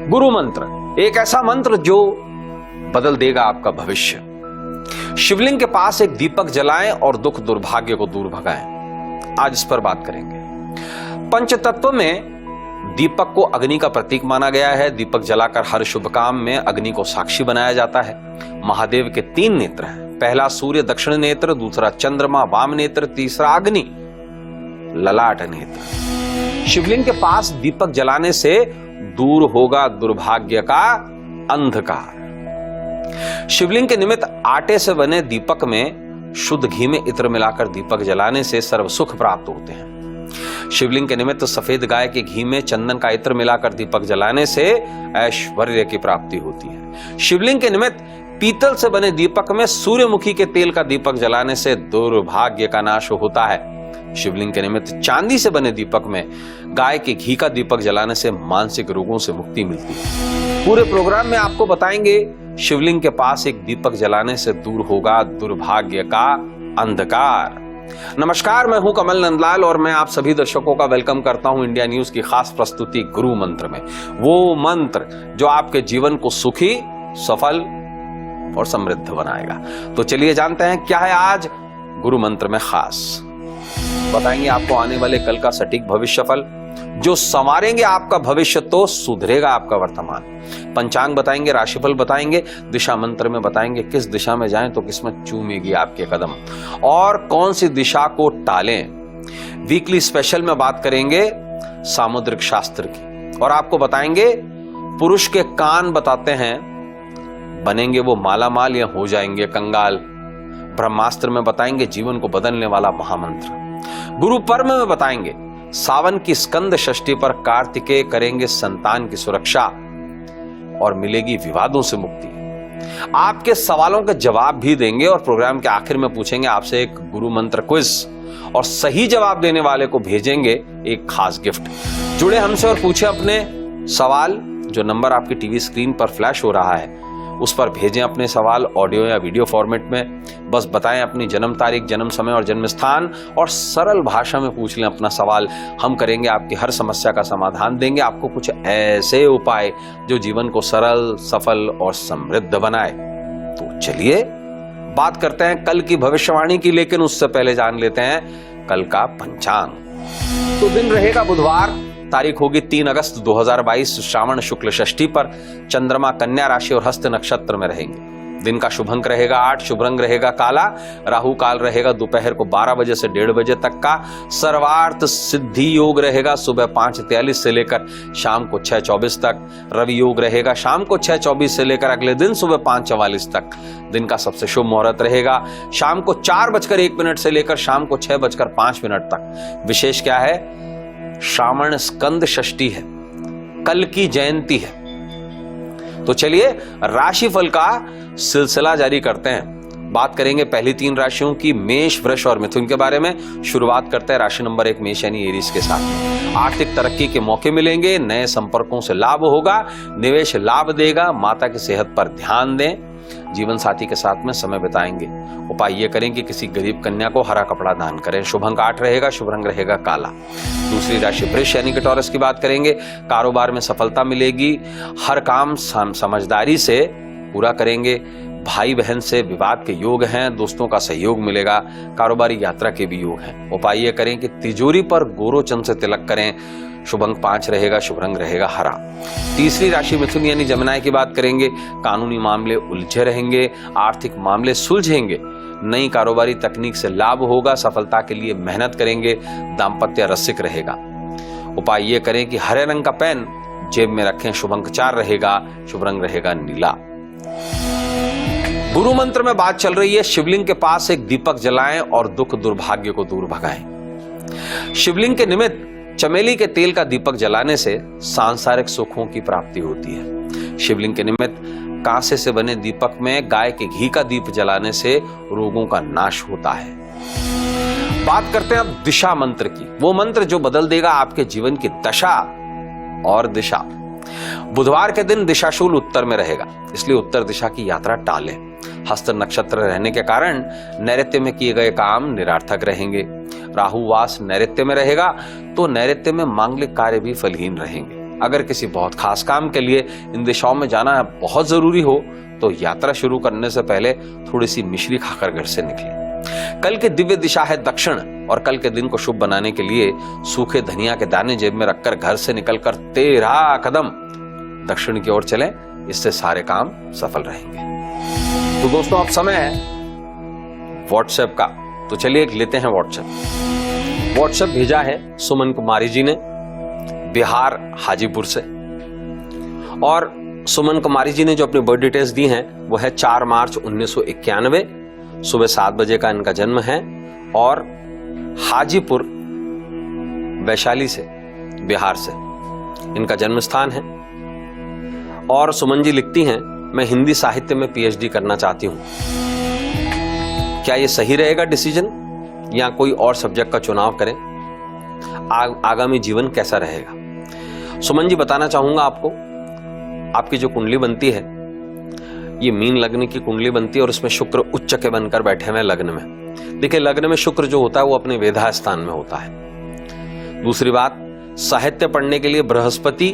गुरु मंत्र, एक ऐसा मंत्र जो बदल देगा आपका भविष्य। शिवलिंग के पास एक दीपक जलाएं और दुख दुर्भाग्य को दूर भगाएं। आज इस पर बात करेंगे। पंचतत्व में दीपक को अग्नि का प्रतीक माना गया है। दीपक जलाकर हर शुभ काम में अग्नि को साक्षी बनाया जाता है। महादेव के 3 नेत्र हैं। पहला सूर्य दक्षिण नेत्र, दूसरा चंद्रमा वाम नेत्र, तीसरा अग्नि ललाट नेत्र। शिवलिंग के पास दीपक जलाने से दूर होगा दुर्भाग्य का अंधकार। शिवलिंग के निमित्त आटे से बने दीपक में शुद्ध घी में इत्र मिलाकर दीपक जलाने से सर्व सुख प्राप्त होते हैं। शिवलिंग के निमित्त सफेद गाय के घी में चंदन का इत्र मिलाकर दीपक जलाने से ऐश्वर्य की प्राप्ति होती है। शिवलिंग के निमित्त पीतल से बने दीपक में सूर्यमुखी के तेल का दीपक जलाने से दुर्भाग्य का नाश होता है। शिवलिंग के निमित्त चांदी से बने दीपक में गाय के घी का दीपक जलाने से मानसिक रोगों से मुक्ति मिलती है। पूरे प्रोग्राम में आपको बताएंगे शिवलिंग के पास एक दीपक जलाने से दूर होगा दुर्भाग्य का अंधकार। नमस्कार, मैं हूं कमल नंदलाल और मैं आप सभी दर्शकों का वेलकम करता हूं इंडिया न्यूज की खास प्रस्तुति गुरु मंत्र में। वो मंत्र जो आपके जीवन को सुखी, सफल और समृद्ध बनाएगा। तो चलिए जानते हैं क्या है आज गुरु मंत्र में खास। बताएंगे आपको आने वाले कल का सटीक भविष्यफल जो संवारेंगे आपका भविष्य तो सुधरेगा आपका वर्तमान। पंचांग बताएंगे, राशिफल बताएंगे, दिशा मंत्र में बताएंगे किस दिशा में जाएं तो किस्मत चूमेगी आपके कदम और कौन सी दिशा को टालें। वीकली स्पेशल में बात करेंगे सामुद्रिक शास्त्र की और आपको बताएंगे पुरुष के कान बताते हैं बनेंगे वो मालामाल या हो जाएंगे कंगाल। ब्रह्मास्त्र में बताएंगे जीवन को बदलने वाला महामंत्र। गुरु पर्व में बताएंगे सावन की स्कंद षष्ठी पर कार्तिकेय करेंगे संतान की सुरक्षा और मिलेगी विवादों से मुक्ति। आपके सवालों के जवाब भी देंगे और प्रोग्राम के आखिर में पूछेंगे आपसे एक गुरु मंत्र क्विज और सही जवाब देने वाले को भेजेंगे एक खास गिफ्ट। जुड़े हमसे और पूछे अपने सवाल। जो नंबर आपकी टीवी स्क्रीन पर फ्लैश हो रहा है उस पर भेजें अपने सवाल ऑडियो या वीडियो फॉर्मेट में। बस बताएं अपनी जन्म तारीख, जन्म समय और जन्म स्थान और सरल भाषा में पूछ लें अपना सवाल। हम करेंगे आपकी हर समस्या का समाधान, देंगे आपको कुछ ऐसे उपाय जो जीवन को सरल, सफल और समृद्ध बनाए। तो चलिए बात करते हैं कल की भविष्यवाणी की, लेकिन उससे पहले जान लेते हैं कल का पंचांग। तो दिन रहेगा बुधवार, तारीख होगी 3 अगस्त 2022, श्रावण शुक्ल षष्ठी पर। चंद्रमा कन्या राशि और हस्त नक्षत्र में रहेंगे। दिन का शुभ अंक रहेगा 8, शुभ रंग रहेगा काला। राहु काल रहेगा दोपहर को 12 बजे से 1:30 बजे तक का। सर्वार्थ सिद्धि योग रहेगा सुबह 5:43 से लेकर शाम को 6:24 तक। रवि योग रहेगा शाम को 6:24 से लेकर अगले दिन सुबह 5:44 तक। दिन का सबसे शुभ मुहूर्त रहेगा शाम को 4:01 से लेकर शाम को 6:05 तक। विशेष क्या है? श्रावण स्कंद षष्ठी है, कल की जयंती है। तो चलिए राशिफल का सिलसिला जारी करते हैं। बात करेंगे पहली 3 राशियों की, मेष, वृष और मिथुन के बारे में। शुरुआत करते हैं राशि नंबर 1 मेष यानी एरीज के साथ। आर्थिक तरक्की के मौके मिलेंगे, नए संपर्कों से लाभ होगा, निवेश लाभ देगा। माता की सेहत पर ध्यान दें। जीवन साथी के साथ में समय बिताएंगे। उपाय ये करें कि किसी गरीब कन्या को हरा कपड़ा दान करें। शुभ अंक 8 रहेगा, शुभ रंग रहेगा काला। दूसरी राशि वृष यानी कि टॉरस की बात करेंगे। कारोबार में सफलता मिलेगी, हर काम समझदारी से पूरा करेंगे। भाई बहन से विवाद के योग हैं, दोस्तों का सहयोग मिलेगा। कारोबारी यात्रा के भी योग हैं। उपाय ये करें कि तिजोरी पर गोरोचन से तिलक करें। शुभ अंक 5 रहेगा, शुभ रंग रहेगा हरा। तीसरी राशि मिथुन यानी जमुनाय की बात करेंगे। कानूनी मामले उलझे रहेंगे, आर्थिक मामले सुलझेंगे। नई कारोबारी तकनीक से लाभ होगा, सफलता के लिए मेहनत करेंगे। दाम्पत्य रसिक रहेगा। उपाय ये करें कि हरे रंग का पेन जेब में रखें। शुभ अंक 4 रहेगा, शुभ रंग रहेगा नीला। गुरु मंत्र में बात चल रही है शिवलिंग के पास एक दीपक जलाएं और दुख दुर्भाग्य को दूर भगाएं। शिवलिंग के निमित्त चमेली के तेल का दीपक जलाने से सांसारिक सुखों की प्राप्ति होती है। शिवलिंग के निमित्त कांसे से बने दीपक में गाय के घी का दीप जलाने से रोगों का नाश होता है। बात करते हैं अब दिशा मंत्र की, वो मंत्र जो बदल देगा आपके जीवन की दशा और दिशा। बुधवार के दिन दिशाशूल उत्तर में रहेगा, इसलिए उत्तर दिशा की यात्रा टालें। हस्त नक्षत्र रहने के कारण नैऋत्य में किए गए काम निरार्थक रहेंगे। राहुवास नैऋत्य में रहेगा तो नैऋत्य में मांगलिक कार्य भी फलहीन रहेंगे। अगर किसी बहुत खास काम के लिए इन दिशाओं में जाना बहुत जरूरी हो तो यात्रा शुरू करने से पहले थोड़ी सी मिश्री खाकर घर से निकलें। कल की दिव्य दिशा है दक्षिण और कल के दिन को शुभ बनाने के लिए सूखे धनिया के दाने जेब में रखकर घर से निकलकर 13 कदम दक्षिण की ओर चलें, इससे सारे काम सफल रहेंगे। तो दोस्तों अब समय है व्हाट्सएप का, तो चलिए एक लेते हैं व्हाट्सएप भेजा है सुमन कुमारी जी ने बिहार हाजीपुर से। और सुमन कुमारी जी ने जो अपनी बर्थ डिटेल्स दी हैं वो है 4 मार्च 1991, सुबह 7 बजे का इनका जन्म है और हाजीपुर वैशाली से, बिहार से इनका जन्म स्थान है। और सुमन जी लिखती हैं, मैं हिंदी साहित्य में पीएचडी करना चाहती हूं। क्या यह सही रहेगा डिसीजन या कोई और सब्जेक्ट का चुनाव करें? आगामी जीवन कैसा रहेगा? सुमन जी बताना चाहूंगा आपको, आपकी जो कुंडली बनती है ये मीन लग्न की कुंडली बनती है और उसमें शुक्र उच्च के बनकर बैठे हुए लग्न में। देखिए लग्न में शुक्र जो होता है वो अपने वेधा स्थान में होता है। दूसरी बात, साहित्य पढ़ने के लिए बृहस्पति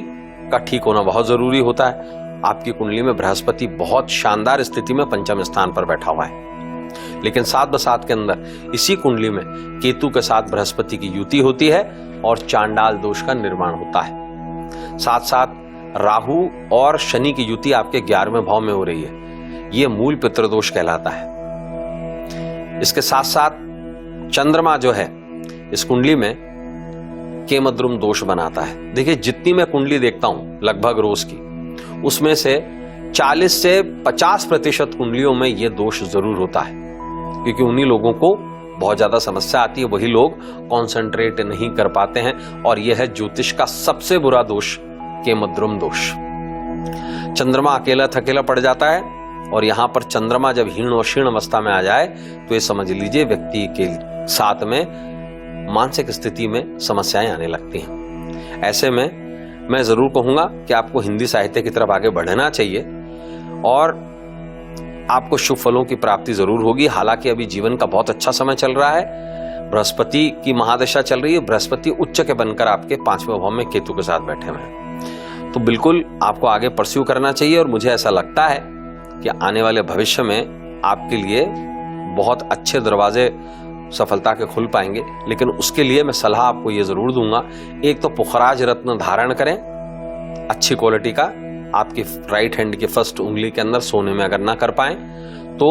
का ठीक होना बहुत जरूरी होता है। आपकी कुंडली में बृहस्पति बहुत शानदार स्थिति में पंचम स्थान पर बैठा हुआ है, लेकिन साथ बसात के अंदर इसी कुंडली में केतु के साथ बृहस्पति की युति होती है और चांडाल दोष का निर्माण होता है। साथ साथ राहु और शनि की युति आपके 11वें भाव में हो रही है, यह मूल पितृदोष कहलाता है। इसके साथ साथ चंद्रमा जो है इस कुंडली में केमद्रुम दोष बनाता है। देखिए जितनी मैं कुंडली देखता हूं लगभग रोज की, उसमें से 40 से 50% कुंडलियों में यह दोष जरूर होता है, क्योंकि उन्हीं लोगों को बहुत ज्यादा समस्या आती है, वही लोग कॉन्सेंट्रेट नहीं कर पाते हैं और यह है ज्योतिष का सबसे बुरा दोष, केमद्रुम दोष। चंद्रमा अकेला थकेला पड़ जाता है और यहां पर चंद्रमा जब हीन और क्षीण अवस्था में आ जाए तो ये समझ लीजिए व्यक्ति के साथ में मानसिक स्थिति में समस्याएं आने लगती हैं। ऐसे में मैं जरूर कहूंगा कि आपको हिंदी साहित्य की तरफ आगे बढ़ना चाहिए और आपको शुभ फलों की प्राप्ति जरूर होगी। हालांकि अभी जीवन का बहुत अच्छा समय चल रहा है, बृहस्पति की महादशा चल रही है, बृहस्पति उच्च के बनकर आपके 5वें भाव में केतु के साथ बैठे हुए हैं, तो बिल्कुल आपको आगे परस्यू करना चाहिए। और मुझे ऐसा लगता है कि आने वाले भविष्य में आपके लिए बहुत अच्छे दरवाजे सफलता के खुल पाएंगे, लेकिन उसके लिए मैं सलाह आपको ये जरूर दूंगा, एक तो पुखराज रत्न धारण करें अच्छी क्वालिटी का, आपकी राइट हैंड की फर्स्ट उंगली के अंदर सोने में अगर ना कर पाए तो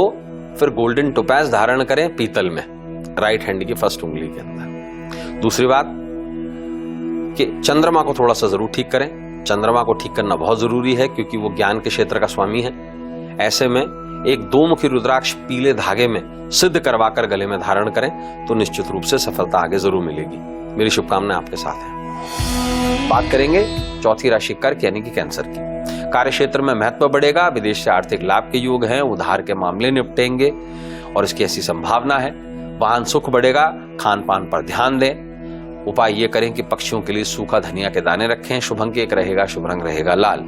फिर गोल्डन टोपैज धारण करें पीतल में, राइट हैंड की फर्स्ट उंगली के अंदर। दूसरी बात कि चंद्रमा को थोड़ा सा जरूर ठीक करें, चंद्रमा को ठीक करना बहुत जरूरी है क्योंकि वो ज्ञान के क्षेत्र का स्वामी है। ऐसे में एक 2-मुखी रुद्राक्ष पीले धागे में सिद्ध करवाकर गले में धारण करें तो निश्चित रूप से सफलता आगे जरूर मिलेगी। मेरी शुभकामनाएं आपके साथ हैं। बात करेंगे चौथी राशि कर्क यानी कि कैंसर की। कार्य क्षेत्र में महत्व बढ़ेगा, विदेश से आर्थिक लाभ के योग हैं, उधार के मामले निपटेंगे और इसकी ऐसी संभावना है। वाहन सुख बढ़ेगा, खान पान पर ध्यान दें। उपाय ये करें कि पक्षियों के लिए सूखा धनिया के दाने रखें। शुभ अंक 1 रहेगा, शुभ रंग रहेगा लाल।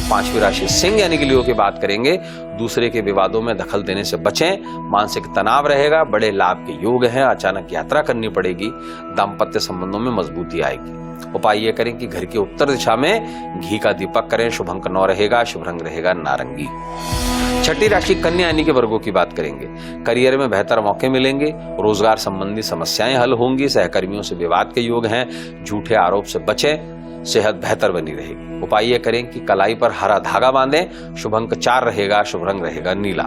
5वीं राशि सिंह यानी कि लियो की बात करेंगे। दूसरे के विवादों में दखल देने से बचें, मानसिक तनाव रहेगा, बड़े लाभ के योग हैं, अचानक यात्रा करनी पड़ेगी, दाम्पत्य संबंधों में मजबूती आएगी। उपाय ये करें कि घर की उत्तर दिशा में घी का दीपक करें। शुभ अंक 9 रहेगा, शुभ रंग रहेगा नारंगी। 6ठी राशि कन्या यानी कि वर्गों की बात करेंगे। करियर में बेहतर मौके मिलेंगे, रोजगार संबंधी समस्याएं हल होंगी, सहकर्मियों से विवाद के योग हैं, झूठे आरोप से बचें, सेहत बेहतर बनी रहेगी। उपाय ये करें कि कलाई पर हरा धागा बांधें। शुभ अंक 4 रहेगा, शुभ रंग रहेगा नीला।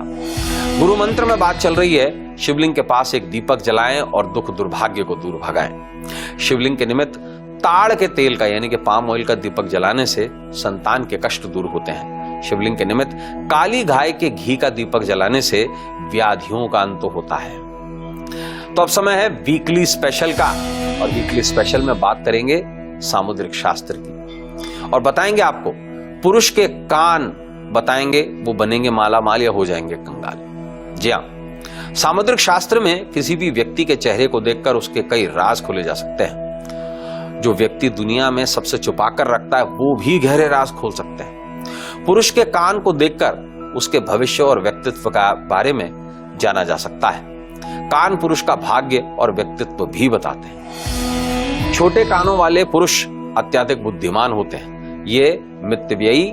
गुरु मंत्र में बात चल रही है, शिवलिंग के पास एक दीपक जलाएं और दुख दुर्भाग्य को दूर भगाएं। शिवलिंग के निमित्त ताड़ के तेल का यानी कि पाम ऑयल का दीपक जलाने से संतान के कष्ट दूर होते हैं। शिवलिंग के निमित्त काली गाय के घी का दीपक जलाने से व्याधियों का अंत होता है। तो अब समय है वीकली स्पेशल का और वीकली स्पेशल में बात करेंगे सामुद्रिक शास्त्र की और बताएंगे आपको पुरुष के कान बताएंगे वो बनेंगे माला माल या हो जाएंगे कंगाल। जी हाँ, सामुद्रिक शास्त्र में किसी भी व्यक्ति के चेहरे को देखकर उसके कई राज खोले जा सकते हैं। जो व्यक्ति दुनिया में सबसे छुपाकर रखता है वो भी गहरे राज खोल सकते हैं। पुरुष के कान को देखकर उसके भविष्य और व्यक्तित्व का बारे में जाना जा सकता है। कान पुरुष का भाग्य और व्यक्तित्व भी बताते हैं। छोटे कानों वाले पुरुष अत्यधिक बुद्धिमान होते हैं, ये मितव्ययी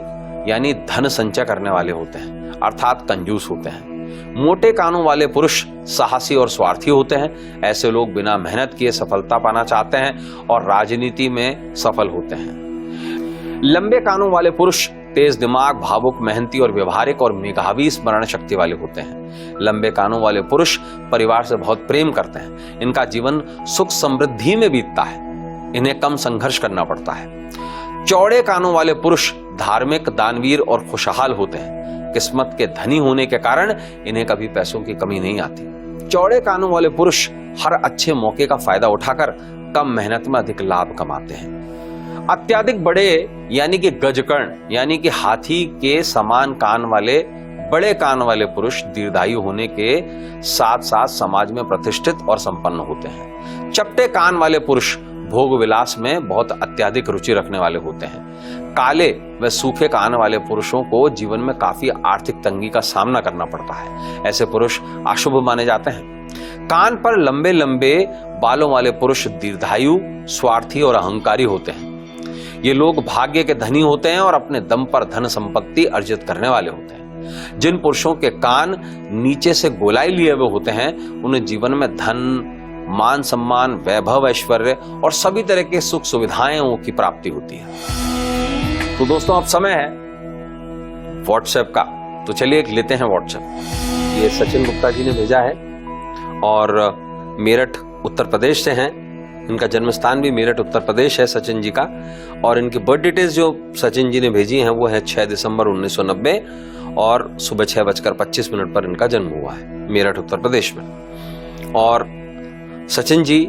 यानी धन संचय करने वाले होते हैं, अर्थात कंजूस होते हैं। मोटे कानों वाले पुरुष साहसी और स्वार्थी होते हैं। ऐसे लोग बिना मेहनत किए सफलता पाना चाहते हैं और राजनीति में सफल होते हैं। लंबे कानों वाले पुरुष तेज दिमाग, भावुक, मेहनती और व्यवहारिक और मेधावी स्मरण शक्ति वाले होते हैं। लंबे कानों वाले पुरुष परिवार से बहुत प्रेम करते हैं। इनका जीवन सुख समृद्धि में बीतता है। इन्हें कम संघर्ष करना पड़ता है। चौड़े कानों वाले पुरुष धार्मिक, दानवीर और खुशहाल होते हैं। किस्मत के धनी होने के कारण इन्हें कभी पैसों की कमी नहीं आती। चौड़े कानों वाले पुरुष हर अच्छे मौके का फायदा उठाकर कम मेहनत में अधिक लाभ कमाते हैं। अत्यधिक बड़े यानी कि गजकर्ण यानी कि हाथी के समान कान वाले बड़े कान वाले पुरुष दीर्घायु होने के साथ साथ समाज में प्रतिष्ठित और संपन्न होते हैं। चपटे कान वाले पुरुष भोग विलास में बहुत अत्यधिक रुचि रखने वाले होते हैं। काले व सूखे कान वाले पुरुषों को जीवन में काफी आर्थिक तंगी का सामना करना पड़ता है। ऐसे पुरुष अशुभ माने जाते हैं। कान पर लंबे लंबे बालों वाले पुरुष दीर्घायु, स्वार्थी और अहंकारी होते हैं। ये लोग भाग्य के धनी होते हैं और अपने दम पर धन संपत्ति अर्जित करने वाले होते हैं। जिन पुरुषों के कान नीचे से गोलाई लिए हुए होते हैं उन्हें जीवन में धन, मान सम्मान, वैभव, ऐश्वर्य और सभी तरह के सुख सुविधाएं की प्राप्ति होती है। तो दोस्तों अब समय है व्हाट्सएप का, तो चलिए एक लेते हैं व्हाट्सएप। ये सचिन गुप्ता जी ने भेजा है और मेरठ उत्तर प्रदेश से हैं। इनका जन्म स्थान भी मेरठ उत्तर प्रदेश है सचिन जी का, और इनकी बर्थ डिटेल्स जो सचिन जी ने भेजी हैं वो है 6 दिसंबर 1990 और सुबह 6:25 पर इनका जन्म हुआ है मेरठ उत्तर प्रदेश में। और सचिन जी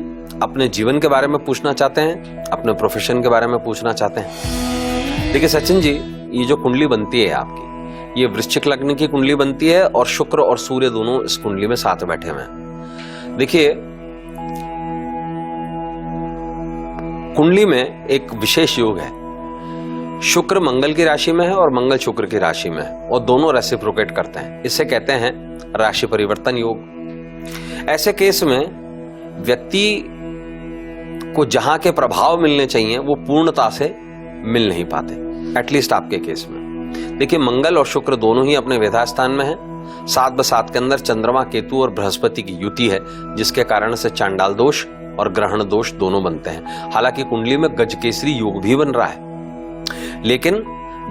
अपने जीवन के बारे में पूछना चाहते हैं, अपने प्रोफेशन के बारे में पूछना चाहते हैं। देखिए सचिन जी, ये जो कुंडली बनती है आपकी, ये वृश्चिक लग्न की कुंडली बनती है और शुक्र और सूर्य दोनों इस कुंडली में साथ बैठे हुए हैं। देखिए कुंडली में एक विशेष योग है। शुक्र मंगल की राशि में है और मंगल शुक्र की राशि में है और दोनों रेसिप्रोकेट करते हैं। इसे कहते हैं राशि परिवर्तन योग। ऐसे केस में व्यक्ति को जहां के प्रभाव मिलने चाहिए वो पूर्णता से मिल नहीं पाते, एटलीस्ट आपके केस में। देखिए मंगल और शुक्र दोनों ही अपने वेधा स्थान में है। 7/7 के अंदर चंद्रमा, केतु और बृहस्पति की युति है, जिसके कारण से चांडाल दोष और ग्रहण दोष दोनों बनते हैं। हालांकि कुंडली में गजकेसरी योग भी बन रहा है, लेकिन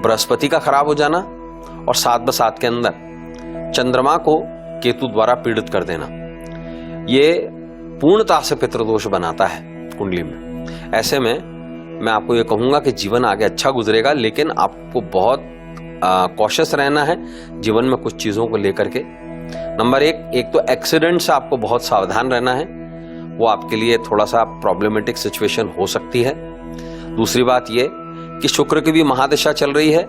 बृहस्पति का खराब हो जाना और 7/7 के अंदर चंद्रमा को केतु द्वारा पीड़ित कर देना, ये पूर्णता से पितृदोष बनाता है कुंडली में। ऐसे में मैं आपको ये कहूंगा कि जीवन आगे अच्छा गुजरेगा, लेकिन आपको बहुत कॉशियस रहना है जीवन में कुछ चीजों को लेकर के। नंबर एक तो एक्सीडेंट से आपको बहुत सावधान रहना है, वो आपके लिए थोड़ा सा प्रॉब्लमेटिक सिचुएशन हो सकती है। दूसरी बात ये कि शुक्र की भी महादशा चल रही है।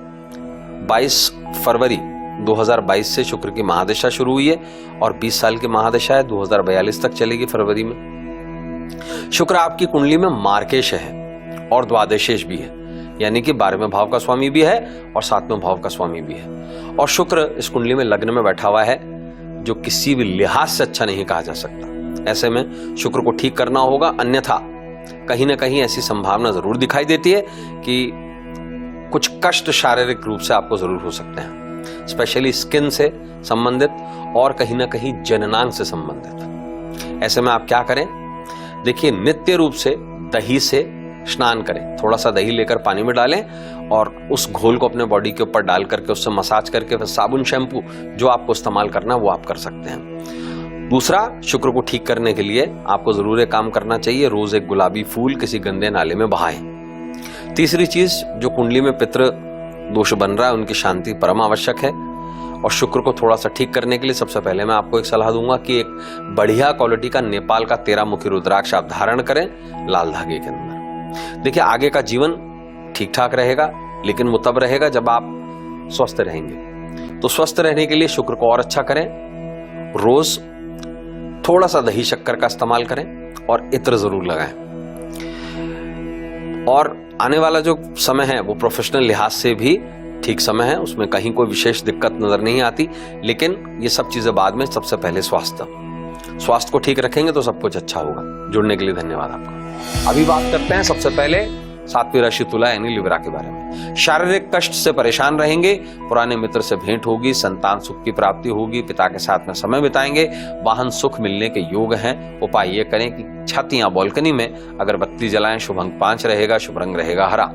22 फरवरी 2022 से शुक्र की महादशा शुरू हुई है और 20 साल की महादशा है, 2042 तक चलेगी फरवरी में। शुक्र आपकी कुंडली में मार्केश है और द्वादशेश भी है, यानी कि 12वें भाव का स्वामी भी है और 7वें भाव का स्वामी भी है। और शुक्र इस कुंडली में लग्न में बैठा हुआ है, जो किसी भी लिहाज से अच्छा नहीं कहा जा सकता। ऐसे में शुक्र को ठीक करना होगा, अन्यथा कहीं ना कहीं ऐसी संभावना जरूर दिखाई देती है कि कुछ कष्ट शारीरिक रूप से आपको जरूर हो सकते हैं, स्पेशली स्किन से संबंधित और कहीं ना कहीं जननांग से संबंधित। ऐसे में आप क्या करें, देखिए नित्य रूप से दही से स्नान करें। थोड़ा सा दही लेकर पानी में डालें और उस घोल को अपने बॉडी के ऊपर डाल करके उससे मसाज करके फिर साबुन, शैम्पू जो आपको इस्तेमाल करना है वो आप कर सकते हैं। दूसरा, शुक्र को ठीक करने के लिए आपको जरूर एक काम करना चाहिए, रोज एक गुलाबी फूल किसी गंदे नाले में बहाएं। तीसरी चीज, जो कुंडली में पितृ दोष बन रहा है उनकी शांति परम आवश्यक है। और शुक्र को थोड़ा सा ठीक करने के लिए सबसे पहले मैं आपको एक सलाह दूंगा कि एक बढ़िया क्वालिटी का नेपाल का 13 मुखी रुद्राक्ष आप धारण करें लाल धागे के अंदर। देखिए आगे का जीवन ठीक ठाक रहेगा, लेकिन वो तब रहेगा जब आप स्वस्थ रहेंगे। तो स्वस्थ रहने के लिए शुक्र को और अच्छा करें, रोज थोड़ा सा दही शक्कर का इस्तेमाल करें और इत्र जरूर लगाएं। और आने वाला जो समय है वो प्रोफेशनल लिहाज से भी ठीक समय है, उसमें कहीं कोई विशेष दिक्कत नजर नहीं आती। लेकिन ये सब चीजें बाद में, सबसे पहले स्वास्थ्य को ठीक रखेंगे तो सब कुछ अच्छा होगा। जुड़ने के लिए धन्यवाद आपका। अभी बात करते हैं सबसे पहले सातवीं राशि तुला यानी लिब्रा के बारे में। शारीरिक कष्ट से परेशान रहेंगे, पुराने मित्र से भेंट होगी, संतान सुख की प्राप्ति होगी, पिता के साथ में समय बिताएंगे, वाहन सुख मिलने के योग हैं। उपाय ये करें कि छत या बालकनी में अगरबत्ती जलाएं, शुभ अंक 5 रहेगा, शुभ रंग रहेगा हरा।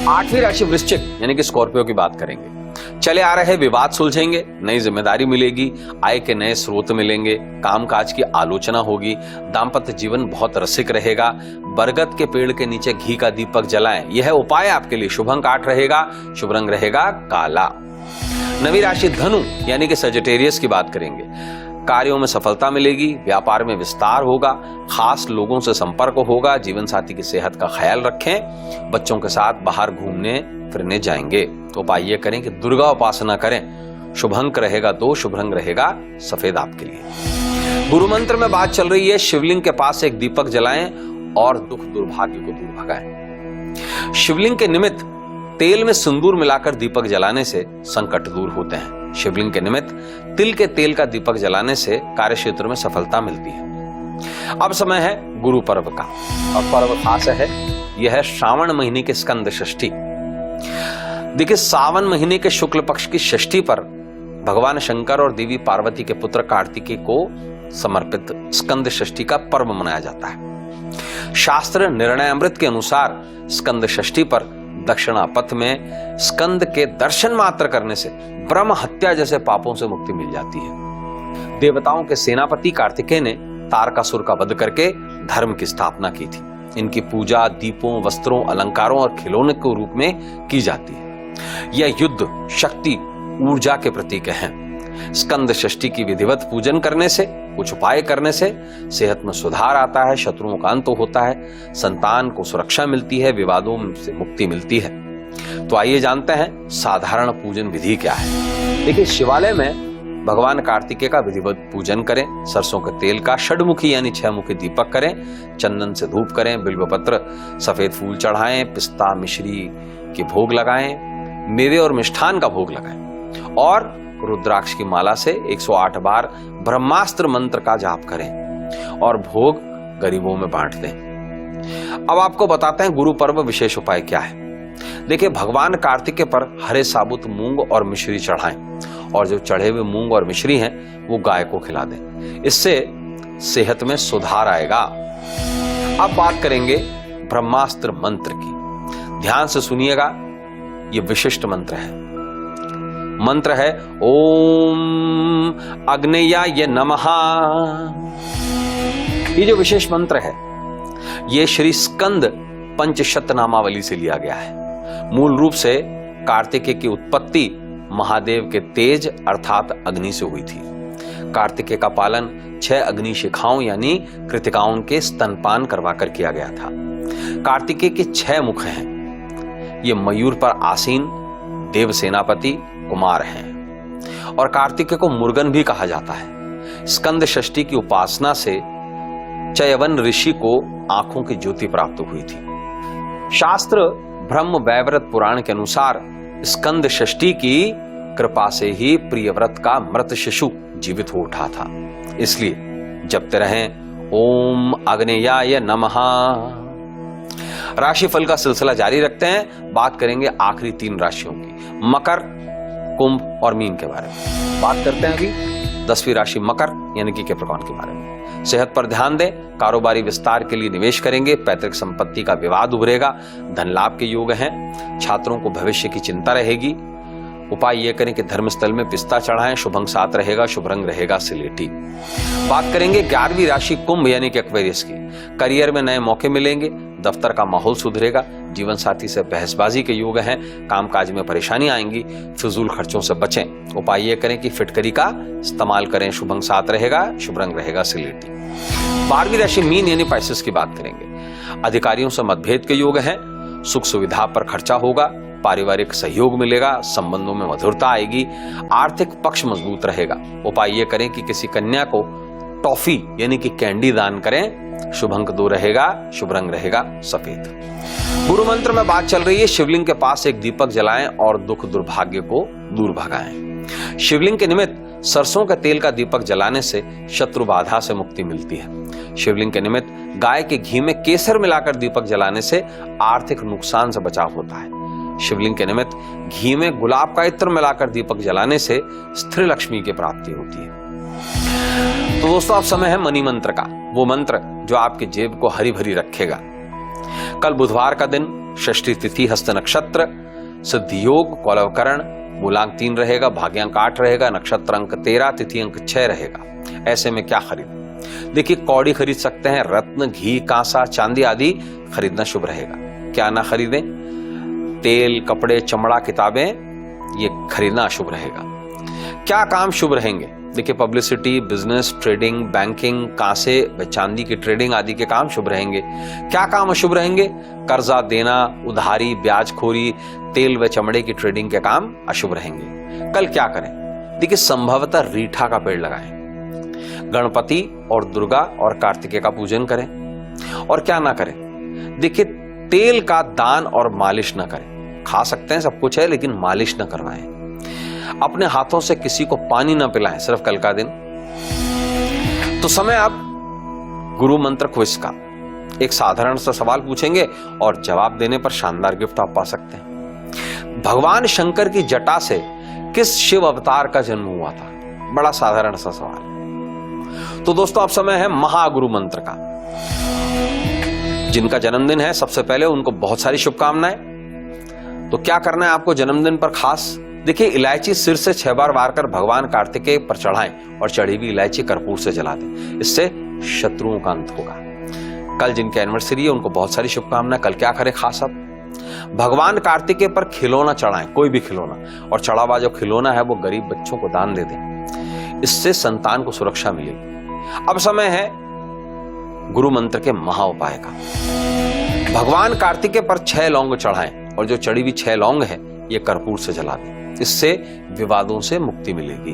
आठवीं राशि वृश्चिक यानी कि स्कॉर्पियो की बात करेंगे। चले आ रहे विवाद सुलझेंगे, नई जिम्मेदारी मिलेगी, आय के नए स्रोत मिलेंगे, कामकाज की आलोचना होगी, दाम्पत्य जीवन बहुत रसिक रहेगा। बरगद के पेड़ के नीचे घी का दीपक जलाएं, यह उपाय आपके लिए। शुभ अंक 8 रहेगा, शुभ रंग रहेगा काला। नवी राशि धनु यानी कि सजिटेरियस की बात करेंगे। कार्यों में सफलता मिलेगी, व्यापार में विस्तार होगा, खास लोगों से संपर्क होगा, जीवन साथी की सेहत का ख्याल रखें, बच्चों के साथ बाहर घूमने फिरने जाएंगे। तो उपाय ये करें कि दुर्गा उपासना करें। शुभ अंक रहेगा 2, शुभ रंग रहेगा सफेद आपके लिए। गुरु मंत्र में बात चल रही है, शिवलिंग के पास एक दीपक जलाएं और दुख दुर्भाग्य को दूर भगाएं। शिवलिंग के निमित्त तेल में सिंदूर मिलाकर दीपक जलाने से संकट दूर होते हैं। शिवलिंग के निमित्त तिल के तेल का दीपक जलाने से कार्य क्षेत्र में सफलता मिलती है। अब समय है गुरु पर्व का, और पर्व खास है, यह है श्रावण महीने के स्कंद षष्ठी। देखिए, सावन महीने के शुक्ल पक्ष की षष्ठी पर भगवान शंकर और देवी पार्वती के पुत्र कार्तिकेय को समर्पित स्कंद षष्ठी का पर्व मनाया जाता है। शास्त्र निर्णय अमृत के अनुसार स्कंद षष्ठी पर दक्षिणापथ में स्कंद के दर्शन मात्र करने से ब्रह्म हत्या जैसे पापों से मुक्ति मिल जाती है। देवताओं के सेनापति कार्तिकेय ने तारकासुर का वध करके धर्म की स्थापना की थी। इनकी पूजा दीपों, वस्त्रों, अलंकारों और खिलौने के रूप में की जाती है। यह युद्ध, शक्ति, ऊर्जा के प्रतीक हैं। स्कंद षष्ठी की विधिवत पूजन करने से, कुछ उपाय करने से सेहत में सुधार आता है, शत्रुओं का अंत होता है, संतान को सुरक्षा मिलती है, विवादों से मुक्ति मिलती है। तो आइए जानते हैं साधारण पूजन विधि क्या है। देखिए, शिवालय में भगवान कार्तिकेय का विधिवत पूजन करें, सरसों के तेल का षडमुखी यानी 6 मुखी दीपक करें, चंदन से धूप करें, बिल्वपत्र, सफेद फूल चढ़ाएं, पिस्ता मिश्री के भोग लगाएं, मेवे और मिष्ठान का भोग लगाएं और रुद्राक्ष की माला से 108 बार ब्रह्मास्त्र मंत्र का जाप करें और भोग गरीबों में बांट दें। अब आपको बताते हैं गुरु पर्व विशेष उपाय क्या है। देखिए, भगवान कार्तिकेय पर हरे साबुत मूंग और मिश्री चढ़ाएं और जो चढ़े हुए मूंग और मिश्री हैं वो गाय को खिला दें। इससे सेहत में सुधार आएगा। अब बात करेंगे ब्रह्मास्त्र मंत्र की। ध्यान से सुनिएगा, ये विशिष्ट मंत्र है। मंत्र है ओम अग्नेयाय नमः। ये जो विशेष मंत्र है ये श्री स्कंद पंचशत नामावली से लिया गया है। मूल रूप से कार्तिकेय की उत्पत्ति महादेव के तेज अर्थात अग्नि से हुई थी। कार्तिकेय का पालन 6 अग्नि शिखाओं यानी कृतिकाओं के स्तनपान करवाकर किया गया था। कार्तिकेय के 6 मुख हैं। ये मयूर पर आसीन देव सेनापति कुमार हैं और कार्तिकेय को मुर्गन भी कहा जाता है। स्कंद षष्ठी की उपासना से चयवन ऋषि को आंखों की ज्योति प्राप्त हुई थी। शास्त्र ब्रह्म वैवर्त पुराण के अनुसार स्कंद षष्ठी की कृपा से ही प्रियव्रत का मृत शिशु जीवित हो उठा था। इसलिए जपते रहें ओम अग्नेयाय नमः। राशिफल का सिलसिला जारी रखते हैं। बात करेंगे आखिरी 3 राशियों की, मकर, कुंभ और मीन के बारे में। बात करते हैं अभी 10वीं राशि मकर यानी कि कैप्रिकॉर्न के बारे में। सेहत पर ध्यान दें, कारोबारी विस्तार के लिए निवेश करेंगे, पैतृक संपत्ति का विवाद उभरेगा, धन लाभ के योग हैं, छात्रों को भविष्य की चिंता रहेगी। उपाय ये करें कि धर्मस्थल में पिस्ता चढ़ाएं, शुभ अंक 7 रहेगा, शुभ रंग रहेगा सिलेटी। बात करेंगे 11वीं राशि कुंभ यानी कि एक्वेरियस की। करियर में नए मौके मिलेंगे, दफ्तर का माहौल सुधरेगा, जीवन साथी से बहसबाजी के योग हैं, कामकाज में परेशानी आएंगी, फिजूल खर्चों से बचें। उपाय ये करें कि फिटकरी का इस्तेमाल करें, शुभ अंक 7 रहेगा, शुभ रंग रहेगा सिलेटी। 12वीं राशि मीन यानी पाइसेस की बात करेंगे। अधिकारियों से मतभेद के योग हैं, सुख सुविधा पर खर्चा होगा, पारिवारिक सहयोग मिलेगा, संबंधों में मधुरता आएगी, आर्थिक पक्ष मजबूत रहेगा। उपाय ये करें कि किसी कन्या को टॉफी यानी कि कैंडी दान करें, शुभ अंक 2 रहेगा, शुभ रंग रहेगा सफेद। गुरु मंत्र में बात चल रही है, शिवलिंग के पास एक दीपक जलाएं और दुख दुर्भाग्य को दूर भगाएं। शिवलिंग के निमित्त सरसों के तेल का दीपक जलाने से शत्रु बाधा से मुक्ति मिलती है। शिवलिंग के निमित्त गाय के घी में केसर मिलाकर दीपक जलाने से आर्थिक नुकसान से बचाव होता है। शिवलिंग के निमित्त घी में गुलाब का इत्र मिलाकर दीपक जलाने से स्त्री लक्ष्मी की प्राप्ति होती है। तो दोस्तों अब समय है मनी मंत्र का, वो मंत्र जो आपकी जेब को हरी भरी रखेगा। कल बुधवार का दिन, षष्ठी तिथि, हस्त नक्षत्र, सिद्ध योग, कौलवकरण, मूलांक 3 रहेगा, भाग्यांक 8 रहेगा, नक्षत्र अंक 13, तिथि अंक 6 रहेगा। ऐसे में क्या खरीदें? देखिए, कौड़ी खरीद सकते हैं, रत्न, घी, कांसा, चांदी आदि खरीदना शुभ रहेगा। क्या ना खरीदें? तेल, कपड़े, चमड़ा, किताबें, ये खरीदना अशुभ रहेगा। क्या काम शुभ रहेंगे? देखिए, पब्लिसिटी, बिजनेस, ट्रेडिंग, बैंकिंग, कांसे व चांदी की ट्रेडिंग आदि के काम शुभ रहेंगे। क्या काम अशुभ रहेंगे? कर्जा देना, उधारी, ब्याजखोरी, तेल व चमड़े की ट्रेडिंग के काम अशुभ रहेंगे। कल क्या करें? देखिए, संभवतः रीठा का पेड़ लगाएं, गणपति और दुर्गा और कार्तिकेय का पूजन करें। और क्या ना करें? देखिए, तेल का दान और मालिश ना करें। खा सकते हैं, सब कुछ है, लेकिन मालिश ना करवाएं। अपने हाथों से किसी को पानी ना पिलाएं, सिर्फ कल का दिन। तो समय अब गुरु मंत्र क्विज का। एक साधारण सा सवाल पूछेंगे और जवाब देने पर शानदार गिफ्ट आप पा सकते हैं। भगवान शंकर की जटा से किस शिव अवतार का जन्म हुआ था? बड़ा साधारण सा सवाल। तो दोस्तों अब समय है महागुरु मंत्र का। जिनका जन्मदिन है सबसे पहले उनको बहुत सारी शुभकामनाएं। तो क्या करना है आपको जन्मदिन पर खास? देखिए, इलायची सिर से 6 बार वार कर भगवान कार्तिकेय पर चढ़ाएं और चढ़ी हुई इलायची कर्पूर से जला दें। इससे शत्रुओं का अंत होगा। कल जिनकी एनिवर्सरी है उनको बहुत सारी शुभकामनाएं। कल क्या करें खास? अब भगवान कार्तिकेय पर खिलौना चढ़ाएं, कोई भी खिलौना, और चढ़ा हुआ जो खिलौना है वो गरीब बच्चों को दान दे दें। इससे संतान को सुरक्षा मिलेगी। अब समय है गुरु मंत्र के महा उपाय का। भगवान कार्तिकेय पर 6 लौंग चढ़ाएं और जो चढ़ी हुई 6 लौंग है ये कर्पूर से जला दें। इससे विवादों से मुक्ति मिलेगी।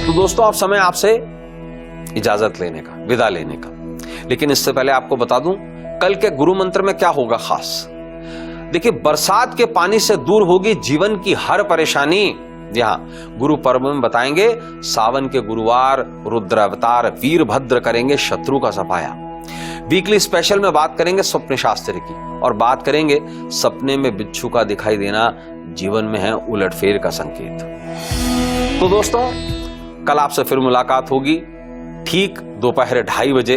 तो दोस्तों अब समय आपसे इजाजत लेने का, विदा लेने का। लेकिन इससे पहले आपको बता दूं कल के गुरु मंत्र में क्या होगा खास। देखिए, बरसात के पानी से दूर होगी जीवन की हर परेशानी। यहां गुरु पर्व में बताएंगे सावन के गुरुवार रुद्र अवतार वीरभद्र करेंगे शत्रु का सफाया। वीकली स्पेशल में बात करेंगे स्वप्न शास्त्र की और बात करेंगे सपने में बिच्छू का दिखाई देना जीवन में है उलटफेर का संकेत। तो दोस्तों कल आपसे फिर मुलाकात होगी ठीक दोपहर 2:30 बजे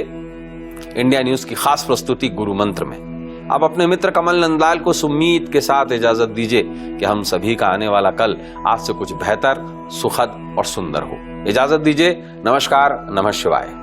इंडिया न्यूज की खास प्रस्तुति गुरु मंत्र में। अब अपने मित्र कमल नंदलाल को सुम्मीद के साथ इजाजत दीजिए कि हम सभी का आने वाला कल आज से कुछ बेहतर, सुखद और सुंदर हो। इजाजत दीजिए। नमस्कार, नमः शिवाय।